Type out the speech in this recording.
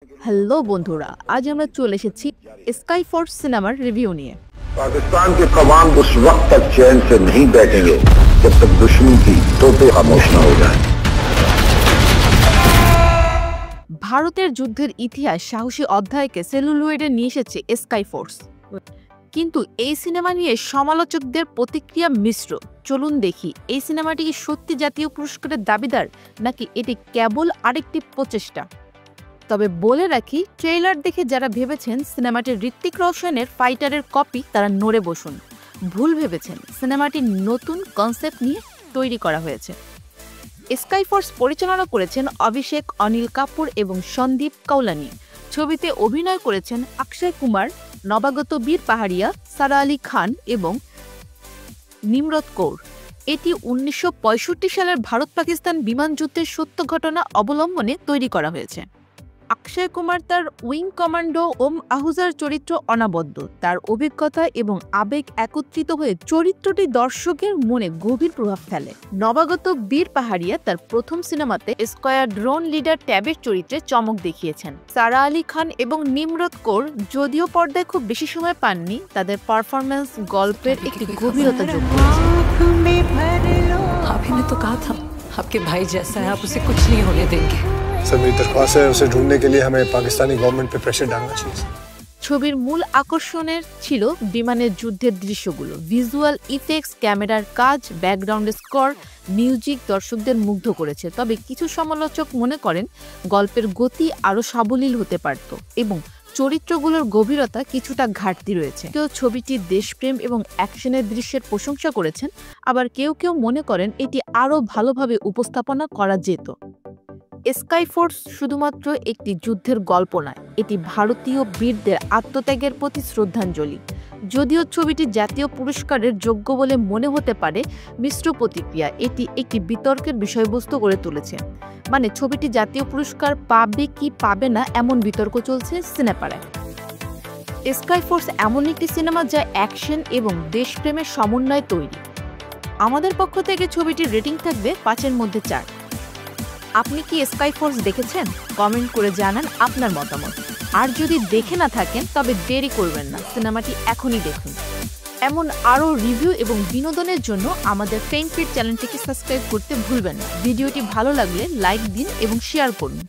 Hello বন্ধুরা, আজ আমরা চলে এসেছি স্কাই ফোর্স সিনেমার রিভিউ নিয়ে। पाकिस्तान के कवाम उस वक्त तक चैन से नहीं बैठेंगे जब तक दुश्मन की तोते खामोश न हो जाए। ভারতের যুদ্ধের ইতিহাস সাহসী অধ্যায়কে সেলুলয়েডে নিয়ে এসেছে স্কাই ফোর্স, কিন্তু এই সিনেমা নিয়ে সমালোচকদের প্রতিক্রিয়া মিশ্র। চলুন দেখি এই সিনেমাটি কি সত্যি জাতীয় পুরস্কারের দাবিদার নাকি এটি কেবল আরেকটি প্রচেষ্টা। তবে বলে রাখি, ট্রেইলার দেখে যারা ভেবেছেন সিনেমাটি ঋত্বিক রোশনের ফাইটারের কপি, তারা নড়ে বসুন। ভুল ভেবেছেন, সিনেমাটি নতুন কনসেপ্ট নিয়ে তৈরি করা হয়েছে। স্কাই ফোর্স পরিচালনা করেছেন অভিষেক, অনিল কাপুর এবং সন্দীপ কৌলানি। ছবিতে অভিনয় করেছেন অক্ষয় কুমার, নবাগত বীর পাহাড়িয়া, সারা আলী খান এবং নিমরত কৌর। এটি 1965 সালের ভারত পাকিস্তান বিমান যুদ্ধের সত্য ঘটনা অবলম্বনে তৈরি করা হয়েছে। অক্ষয় কুমার তার উইং কমান্ডো ওম আহুজার চরিত্র অনবদ্য। তার অভিজ্ঞতা এবং আবেগ একত্রিত হয়ে চরিত্রটি দর্শকের মনে গভীর প্রভাব ফেলে। নবাগত বীর পাহাড়িয়া তার প্রথম সিনেমাতে স্কোয়াড্রন লিডার ট্যাবের চরিত্রে চমক দেখিয়েছেন। সারা আলী খান এবং নিমরত কৌর যদিও পর্দায় খুব বেশি সময় পাননি, তাদের পারফরম্যান্স গল্পের একটি গভীরতা যোগ করেছে। आपने तो कहा था आपके भाई जैसा है, आप उसे कुछ नहीं होने देंगे। सर मेरी दरख्वास्त है, उसे ढूंढने के लिए हमें पाकिस्तानी गवर्नमेंट पे प्रेशर डालना चाहिए। ছবির মূল আকর্ষণের ছিল বিমানের যুদ্ধের দৃশ্যগুলো। ভিজুয়াল ইফেক্টস, ক্যামেরার কাজ, ব্যাকগ্রাউন্ড স্কোর, মিউজিক দর্শকদের মুগ্ধ করেছে। তবে কিছু সমালোচক মনে করেন গল্পের গতি আরও সাবলীল হতে পারত এবং চরিত্রগুলোর গভীরতা কিছুটা ঘাটতি রয়েছে। কেউ ছবিটির দেশপ্রেম এবং অ্যাকশনের দৃশ্যের প্রশংসা করেছেন, আবার কেউ কেউ মনে করেন এটি আরও ভালোভাবে উপস্থাপনা করা যেত। স্কাই ফোর্স শুধুমাত্র একটি যুদ্ধের গল্প নয়, এটি ভারতীয় বীরদের আত্মত্যাগের প্রতি শ্রদ্ধাঞ্জলি। যদিও ছবিটি জাতীয় পুরস্কারের যোগ্য বলে মনে হতে পারে, মিশ্র প্রতিক্রিয়া এটি একটি বিতর্কের বিষয়বস্তু করে তুলেছে। মানে ছবিটি জাতীয় পুরস্কার পাবে কি পাবে না এমন বিতর্ক চলছে সিনেপাড়ায়। স্কাই ফোর্স এমন একটি সিনেমা যা অ্যাকশন এবং দেশপ্রেমের সমন্বয়ে তৈরি। আমাদের পক্ষ থেকে ছবিটির রেটিং থাকবে 5-এর মধ্যে 4। আপনি কি স্কাই ফোর্স দেখেছেন? কমেন্ট করে জানান আপনার মতামত। আর যদি দেখে না থাকেন তবে দেরি করবেন না, সিনেমাটি এখনই দেখুন। এমন আরও রিভিউ এবং বিনোদনের জন্য আমাদের ফেইন ফিট চ্যানেলটিকে সাবস্ক্রাইব করতে ভুলবেন না। ভিডিওটি ভালো লাগলে লাইক দিন এবং শেয়ার করুন।